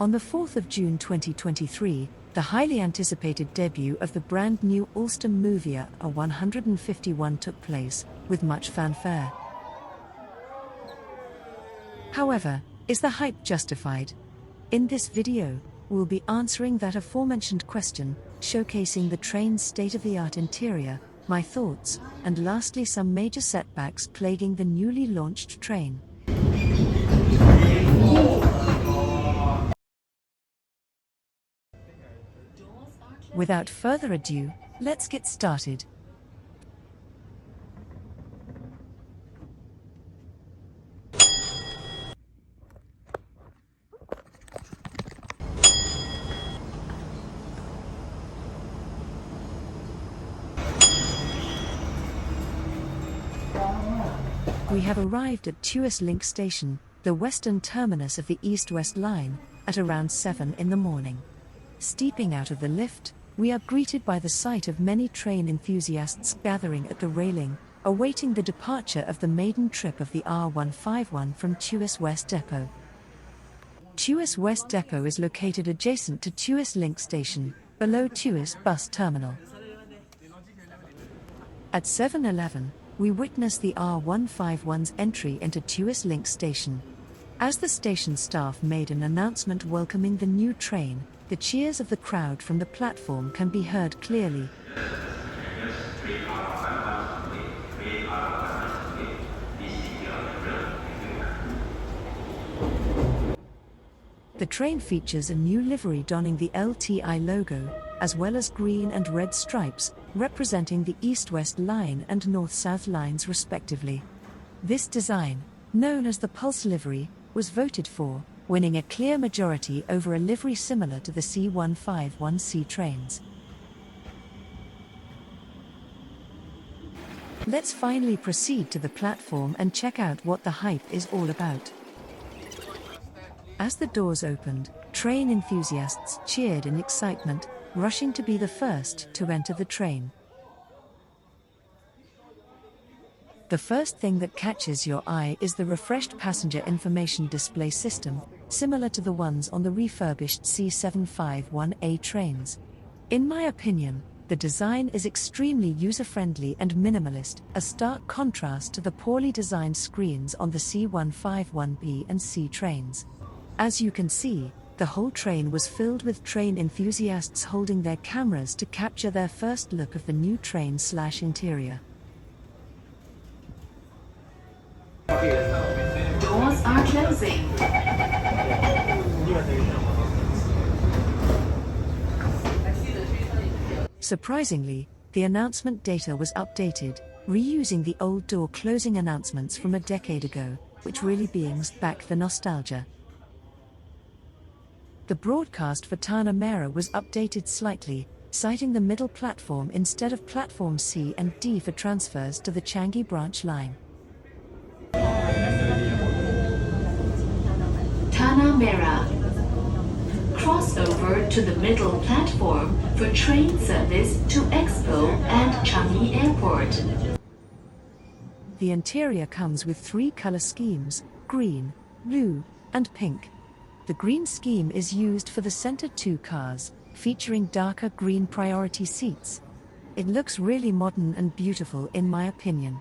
On the 4th of June 2023, the highly anticipated debut of the brand new Alstom movie R151 took place, with much fanfare. However, is the hype justified? In this video, we'll be answering that aforementioned question, showcasing the train's state-of-the-art interior, my thoughts, and lastly some major setbacks plaguing the newly launched train. Without further ado, let's get started. We have arrived at Tuas Link Station, the western terminus of the east-west line, at around 7 in the morning. Stepping out of the lift, we are greeted by the sight of many train enthusiasts gathering at the railing, awaiting the departure of the maiden trip of the R151 from Tuas West Depot. Tuas West Depot is located adjacent to Tuas Link Station, below Tuas Bus Terminal. At 7:11, we witness the R151's entry into Tuas Link Station. As the station staff made an announcement welcoming the new train, the cheers of the crowd from the platform can be heard clearly. The train features a new livery donning the LTI logo, as well as green and red stripes, representing the east-west line and north-south lines respectively. This design, known as the Pulse livery, was voted for, winning a clear majority over a livery similar to the C151C trains. Let's finally proceed to the platform and check out what the hype is all about. As the doors opened, train enthusiasts cheered in excitement, rushing to be the first to enter the train. The first thing that catches your eye is the refreshed passenger information display system, similar to the ones on the refurbished C751A trains. In my opinion, the design is extremely user-friendly and minimalist, a stark contrast to the poorly designed screens on the C151B and C trains. As you can see, the whole train was filled with train enthusiasts holding their cameras to capture their first look of the new train/interior. Doors are closing. Surprisingly, the announcement data was updated, reusing the old door closing announcements from a decade ago, which really brings back the nostalgia. The broadcast for Tanah Merah was updated slightly, citing the middle platform instead of platforms C and D for transfers to the Changi branch line. Tanah Merah. Crossover to the middle platform for train service to Expo and Changi Airport. The interior comes with 3 color schemes: green, blue, and pink. The green scheme is used for the center 2 cars, featuring darker green priority seats. It looks really modern and beautiful in my opinion.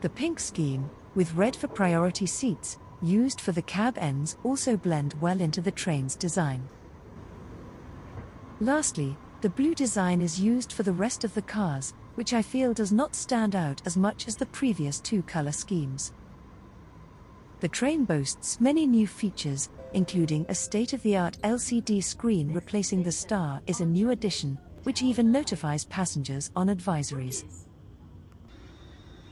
The pink scheme, with red for priority seats, used for the cab ends, also blend well into the train's design. Lastly, the blue design is used for the rest of the cars, which I feel does not stand out as much as the previous 2 color schemes. The train boasts many new features, including a state-of-the-art LCD screen replacing the star is a new addition, which even notifies passengers on advisories.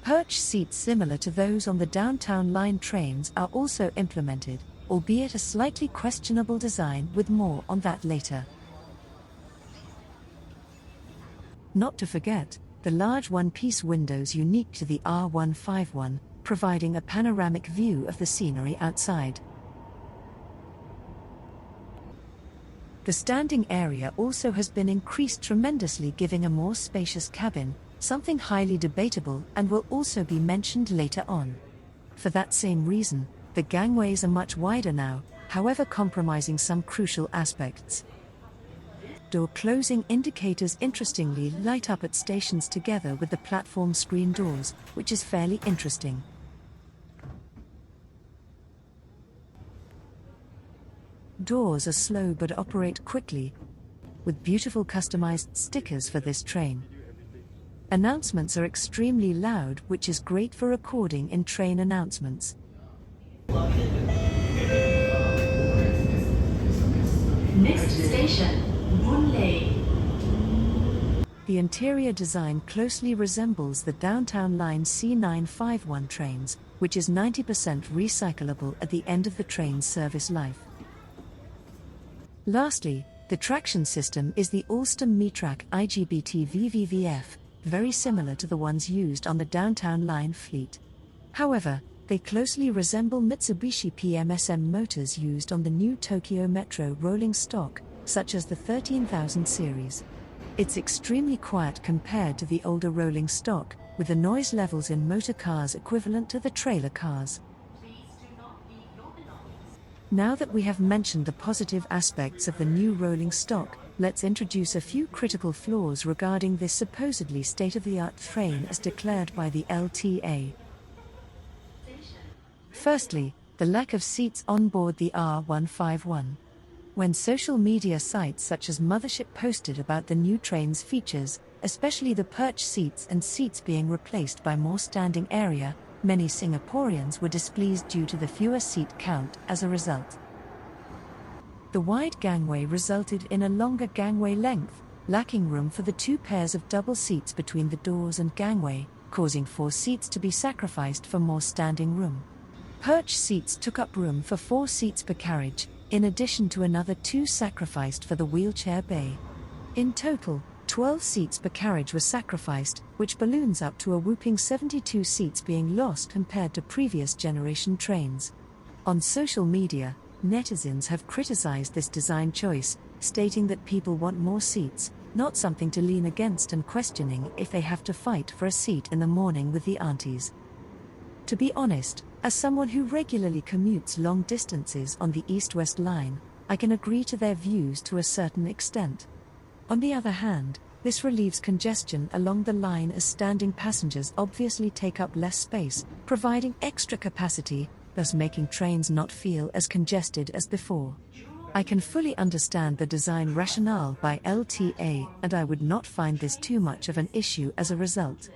Perch seats similar to those on the downtown line trains are also implemented, albeit a slightly questionable design, with more on that later. Not to forget, the large one-piece windows unique to the R151, providing a panoramic view of the scenery outside. The standing area also has been increased tremendously, giving a more spacious cabin, something highly debatable and will also be mentioned later on. For that same reason, the gangways are much wider now, however compromising some crucial aspects. Door closing indicators interestingly light up at stations together with the platform screen doors, which is fairly interesting. Doors are slow but operate quickly, with beautiful customized stickers for this train. Announcements are extremely loud, which is great for recording in train announcements. Next station, Boon-Lay. The interior design closely resembles the Downtown Line C951 trains, which is 90% recyclable at the end of the train's service life. Lastly, the traction system is the Alstom Metrac IGBT VVVF, very similar to the ones used on the Downtown Line fleet. However, they closely resemble Mitsubishi PMSM motors used on the new Tokyo Metro rolling stock, such as the 13,000 series. It's extremely quiet compared to the older rolling stock, with the noise levels in motor cars equivalent to the trailer cars. Now that we have mentioned the positive aspects of the new rolling stock, let's introduce a few critical flaws regarding this supposedly state-of-the-art train as declared by the LTA. Firstly, the lack of seats on board the R151. When social media sites such as Mothership posted about the new train's features, especially the perch seats and seats being replaced by more standing area, many Singaporeans were displeased due to the fewer seat count as a result. The wide gangway resulted in a longer gangway length, lacking room for the 2 pairs of double seats between the doors and gangway, causing 4 seats to be sacrificed for more standing room. Perch seats took up room for 4 seats per carriage, in addition to another 2 sacrificed for the wheelchair bay. In total, 12 seats per carriage were sacrificed, which balloons up to a whopping 72 seats being lost compared to previous generation trains. On social media, netizens have criticized this design choice, stating that people want more seats, not something to lean against, and questioning if they have to fight for a seat in the morning with the aunties. To be honest, as someone who regularly commutes long distances on the East-West line, I can agree to their views to a certain extent. On the other hand, this relieves congestion along the line as standing passengers obviously take up less space, providing extra capacity, thus making trains not feel as congested as before. I can fully understand the design rationale by LTA, and I would not find this too much of an issue as a result.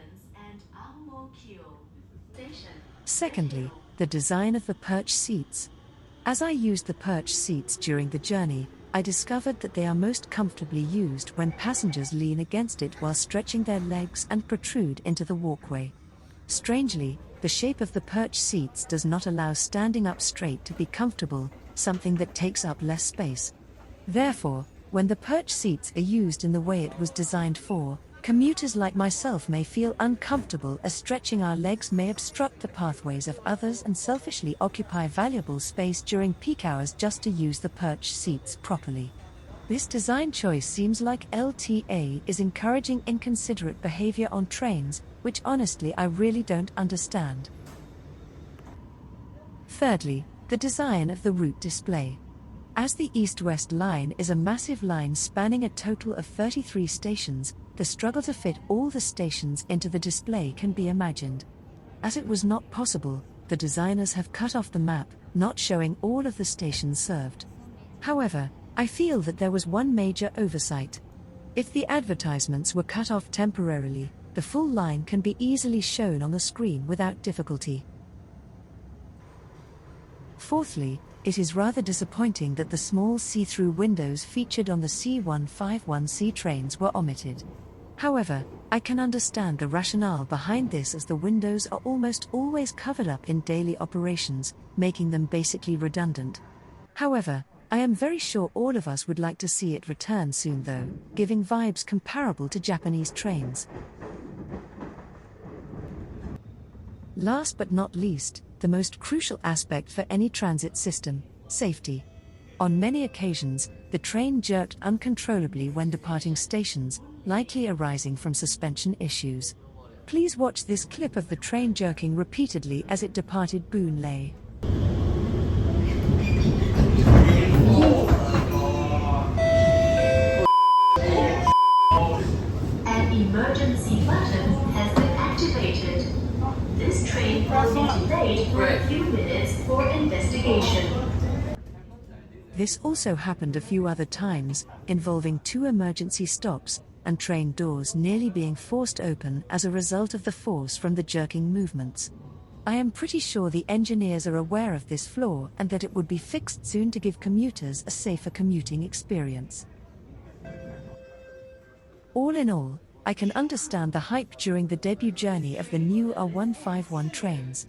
Secondly, the design of the perch seats. As I used the perch seats during the journey, I discovered that they are most comfortably used when passengers lean against it while stretching their legs and protrude into the walkway. Strangely, the shape of the perch seats does not allow standing up straight to be comfortable, something that takes up less space. Therefore, when the perch seats are used in the way it was designed for, commuters like myself may feel uncomfortable as stretching our legs may obstruct the pathways of others and selfishly occupy valuable space during peak hours just to use the perch seats properly. This design choice seems like LTA is encouraging inconsiderate behavior on trains, which honestly I really don't understand. Thirdly, the design of the route display. As the East-West line is a massive line spanning a total of 33 stations, the struggle to fit all the stations into the display can be imagined. As it was not possible, the designers have cut off the map, not showing all of the stations served. However, I feel that there was one major oversight. If the advertisements were cut off temporarily, the full line can be easily shown on the screen without difficulty. Fourthly, it is rather disappointing that the small see-through windows featured on the C151C trains were omitted. However, I can understand the rationale behind this, as the windows are almost always covered up in daily operations, making them basically redundant. However, I am very sure all of us would like to see it return soon though, giving vibes comparable to Japanese trains. Last but not least, the most crucial aspect for any transit system, safety. On many occasions, the train jerked uncontrollably when departing stations, likely arising from suspension issues. Please watch this clip of the train jerking repeatedly as it departed Boon-Lay. This also happened a few other times, involving 2 emergency stops, and train doors nearly being forced open as a result of the force from the jerking movements. I am pretty sure the engineers are aware of this flaw and that it would be fixed soon to give commuters a safer commuting experience. All in all, I can understand the hype during the debut journey of the new R151 trains.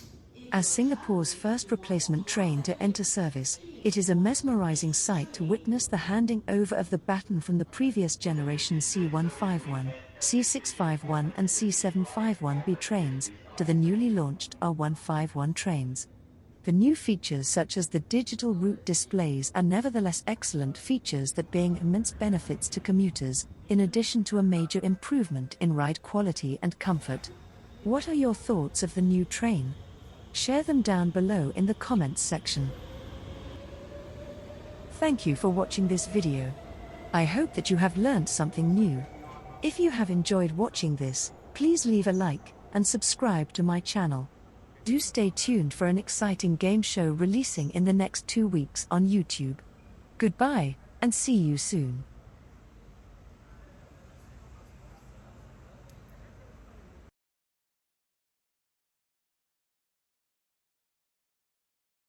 As Singapore's first replacement train to enter service, it is a mesmerizing sight to witness the handing over of the baton from the previous generation C151, C651 and C751B trains, to the newly launched R151 trains. The new features such as the digital route displays are nevertheless excellent features that bring immense benefits to commuters, in addition to a major improvement in ride quality and comfort. What are your thoughts of the new train? Share them down below in the comments section. Thank you for watching this video. I hope that you have learned something new. If you have enjoyed watching this, please leave a like and subscribe to my channel. Do stay tuned for an exciting game show releasing in the next 2 weeks on YouTube. Goodbye, and see you soon.